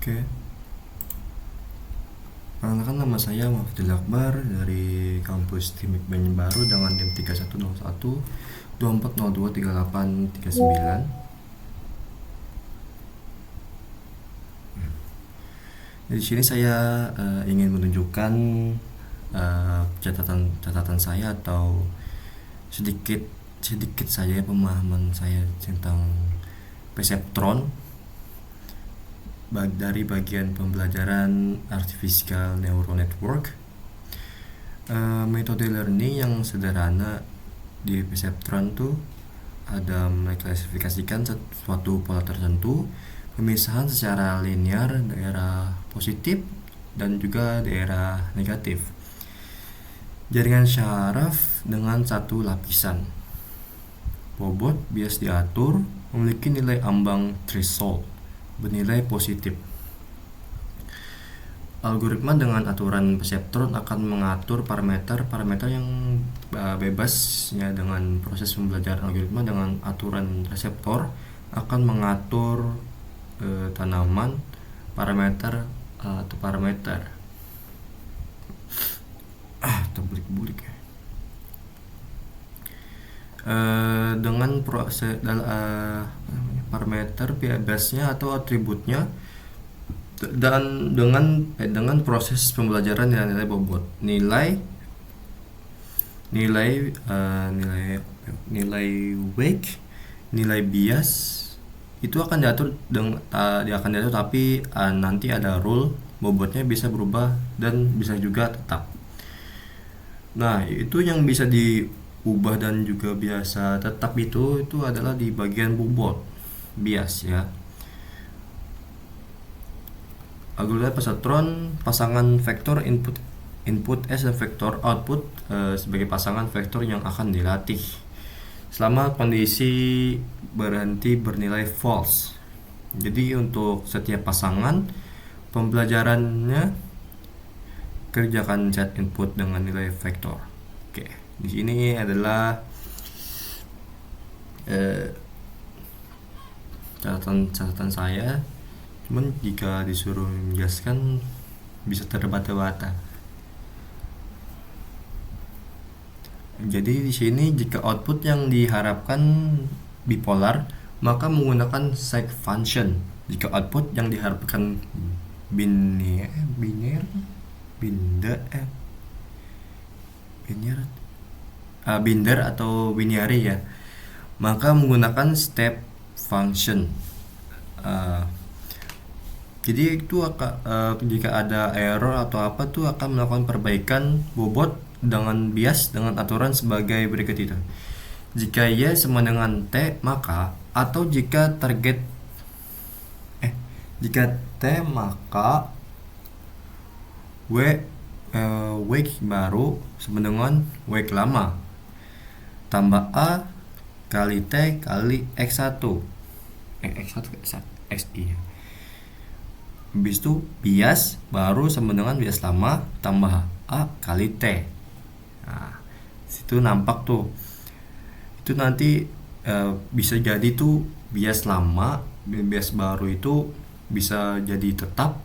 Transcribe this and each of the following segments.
Oke. Perkenalkan, nama saya Mahfudil Akbar dari kampus Timik Banjarbaru dengan NIM 3101 2402 3839. Di sini saya ingin menunjukkan catatan saya atau sedikit saja pemahaman saya tentang perseptron dari bagian pembelajaran artificial neural network. Metode learning yang sederhana di perseptron tuh ada mengklasifikasikan suatu pola tertentu, pemisahan secara linear daerah positif dan juga daerah negatif, jaringan syaraf dengan satu lapisan, bobot bias diatur, memiliki nilai ambang threshold bernilai positif. Algoritma dengan aturan perseptron akan mengatur parameter yang bebas ya. Dengan proses pembelajaran algoritma dengan aturan reseptor akan mengatur tanaman parameter terbulik-bulik ya. Dengan proses parameter bebasnya atau atributnya dan dengan proses pembelajaran nilai bobot, nilai wake, nilai bias itu akan diatur tapi nanti ada rule bobotnya bisa berubah dan bisa juga tetap. Nah, itu yang bisa diubah dan juga biasa tetap itu adalah di bagian bobot bias ya. Algoritma perseptron pasangan vektor input S dan vektor output sebagai pasangan vektor yang akan dilatih selama kondisi berhenti bernilai false. Jadi untuk setiap pasangan pembelajarannya kerjakan set input dengan nilai vektor. Oke, di sini adalah catatan saya. Cuman jika disuruh menjelaskan bisa terbata-bata. Jadi di sini jika output yang diharapkan bipolar, maka menggunakan sine function. Jika output yang diharapkan binder atau binary ya, maka menggunakan step function. Jadi itu jika ada error atau apa tuh akan melakukan perbaikan bobot dengan bias dengan aturan sebagai berikut itu. Jika Y sama dengan T maka, atau jika jika T maka wake baru sama dengan wake lama tambah A kali T kali X1 XI. Habis itu bias baru sama dengan bias lama tambah A kali T. Nah, situ nampak tuh. Itu nanti bisa jadi tuh bias lama, bias baru itu bisa jadi tetap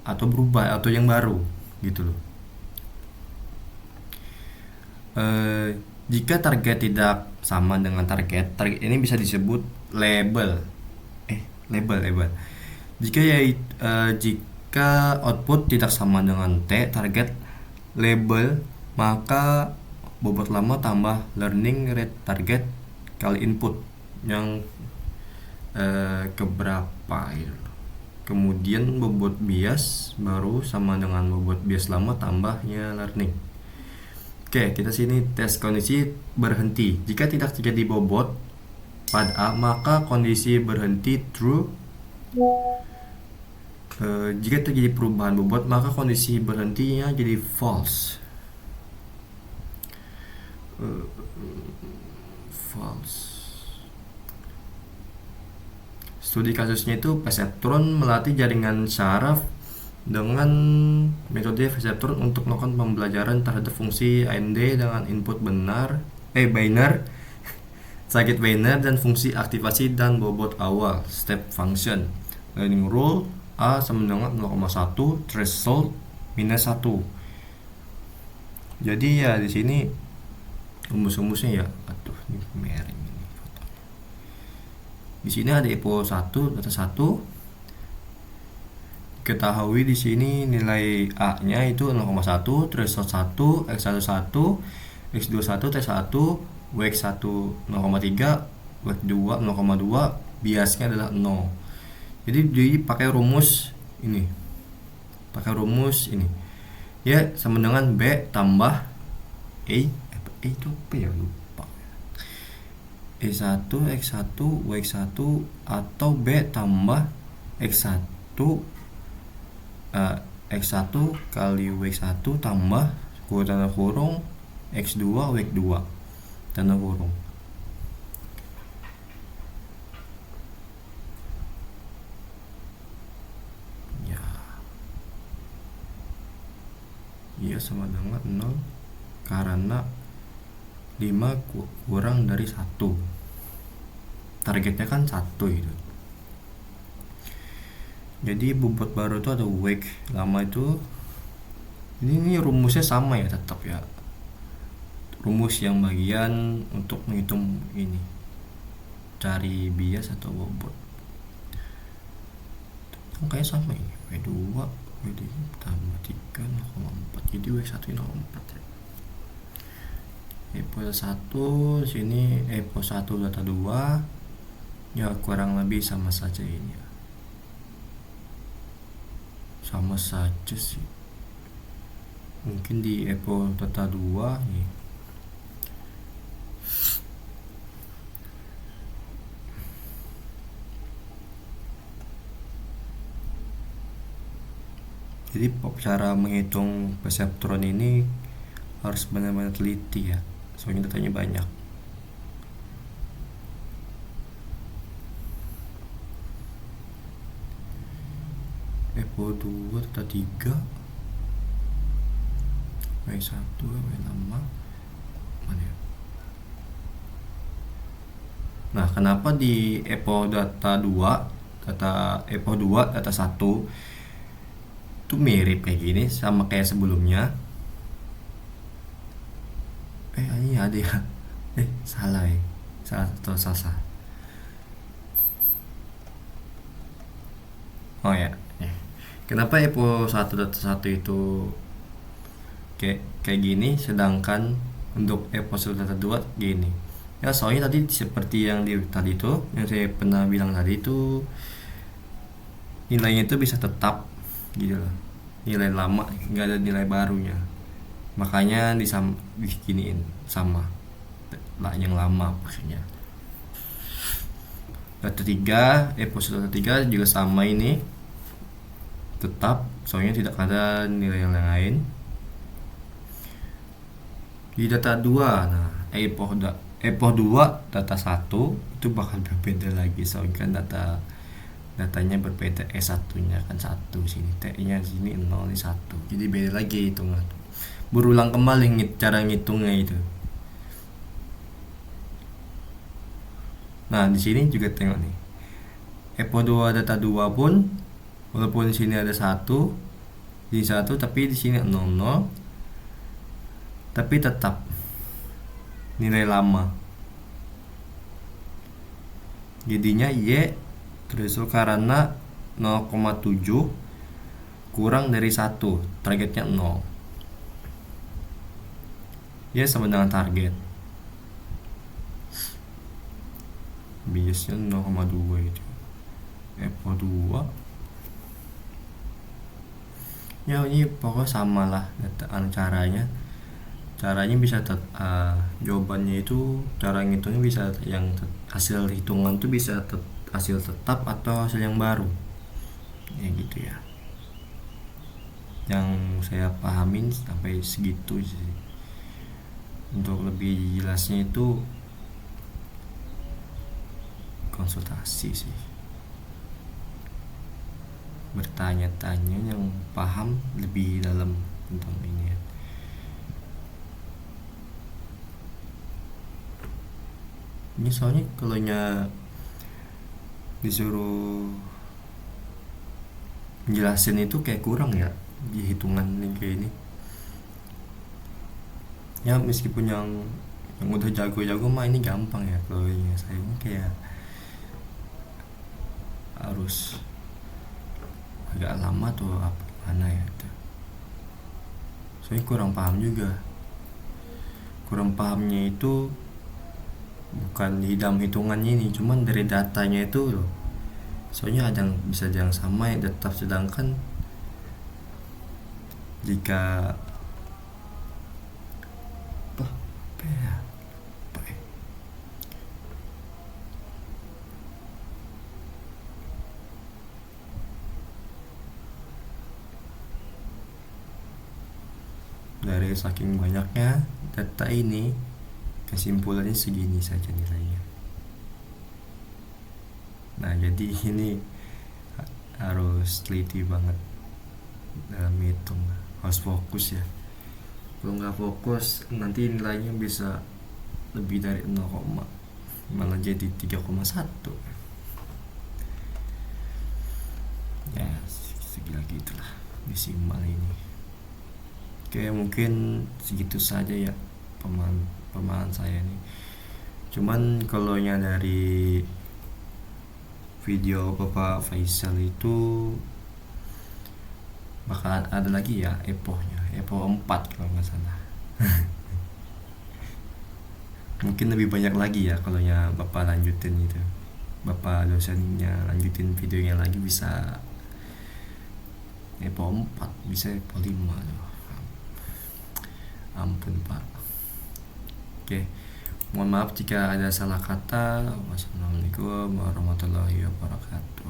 atau berubah atau yang baru gitu loh. Jika target tidak sama dengan target ini bisa disebut label. Jika output tidak sama dengan T target label, maka bobot lama tambah learning rate target kali input yang keberapa gitu. Kemudian bobot bias baru sama dengan bobot bias lama tambahnya learning. Oke, kita sini tes kondisi berhenti. Jika tidak terjadi bobot pada A, maka kondisi berhenti true. Jika terjadi perubahan bobot, maka kondisi berhentinya jadi false. Studi kasusnya itu perseptron melatih jaringan syaraf dengan metode perseptron untuk melakukan pembelajaran terhadap fungsi AND dengan input biner, circuit biner dan fungsi aktivasi dan bobot awal step function. Learning rule A sama dengan 0,1 threshold minus 1. Jadi ya di sini rumus-rumusnya ya, aduh ini mereng ini fotonya. Di sini ada EPO 1 data 1. Ketahui di sini nilai A-nya itu 0,1, threshold 1, X11, X21, T1, WX1 0,3, WX2 0,2, biasnya adalah 0. Jadi pakai rumus ini. Ya sama dengan B tambah E itu apa ya, lupa. E1, X1, WX1 atau B tambah X1 X1 kali WX1 tambah tanda kurung X2 WX2 tanda kurung. Ya sama dengan 0 karena 5 kurang dari 1. Targetnya kan 1 itu. Jadi bobot baru itu ada wake lama itu. Ini rumusnya sama ya, tetap ya. Rumus yang bagian untuk menghitung ini, cari bias atau bobot. Angkanya sama ini. W2 W2 tambah 3 0,4. Jadi W1 0,4 ya. EPO 1 sini EPO 1 data 2 ya, kurang lebih sama saja ini ya. Sama saja sih. Mungkin di EPO data 2 nih. Jadi cara menghitung perseptron ini harus benar-benar teliti ya, soalnya datanya banyak. EPO 2 data 3 W1 W5 mana ya? Nah, kenapa di EPO data 2 EPO 2 data 1 itu mirip kayak gini sama kayak sebelumnya? Ini ada ya. Salah ya. Salah. Oh ya. Kenapa EPO 1 data 1 itu kayak gini, sedangkan untuk EPO 1 data 2 gini? Ya soalnya tadi seperti yang tadi itu yang saya pernah bilang tadi itu, nilainya itu bisa tetap gitu loh, nilai lama, nggak ada nilai barunya, makanya dibikinin sama lah yang lama maksudnya. Data 3 EPO 1 data 3 juga sama ini, tetap, soalnya tidak ada nilai yang lain. Di data 2 nah EPO 2 data 1 itu bakal berbeda lagi, soalnya kan datanya berbeda, S1 nya kan 1 sini, T nya sini 0 ini 1, jadi beda lagi hitungan, berulang kembali cara ngitungnya itu. Nah di sini juga tengok nih, EPO 2 data 2 pun walaupun di sini ada 1 di 1 tapi di sini 00, tapi tetap nilai lama, jadinya Y terus karena 0,7 kurang dari 1, targetnya 0 ya, sama dengan target biasnya 0,2 itu EPO 2 ya. Ini pokoknya sama lah caranya bisa jawabannya itu, cara ngitungnya bisa yang hasil hitungan tuh bisa hasil tetap atau hasil yang baru ya gitu ya, yang saya pahamin sampai segitu sih. Untuk lebih jelasnya itu konsultasi sih, bertanya-tanya yang paham lebih dalam tentang ini ya. Ini soalnya kalau disuruh jelasin itu kayak kurang ya di hitungan yang kayak ini ya. Meskipun yang udah jago-jago mah ini gampang ya, kalau yang saya ini kayak harus agak lama tuh apa gimana ya gitu. Soalnya kurang paham juga. Kurang pahamnya itu bukan di dalam hitungannya ini, cuman dari datanya itu loh. Soalnya ada yang bisa yang sama yang tetap, sedangkan jika apa ya, apa ya? Dari saking banyaknya data ini, kesimpulannya segini saja nilainya. Nah jadi ini harus teliti banget dalam hitung, harus fokus ya. Kalau nggak fokus nanti nilainya bisa lebih dari 0, malah jadi 3,1 ya, segila gitulah desimal ini. Oke, mungkin segitu saja ya pemahaman saya nih. Cuman kalau yang dari video Bapak Faisal itu bakal ada lagi ya Epo 4 kalau nggak salah. Mungkin lebih banyak lagi ya kalau ya Bapak lanjutin itu, Bapak dosennya lanjutin videonya lagi, bisa Epo 4, bisa Epo 5 loh. Ampun Pak. Oke, mohon maaf jika ada salah kata. Wassalamualaikum warahmatullahi wabarakatuh.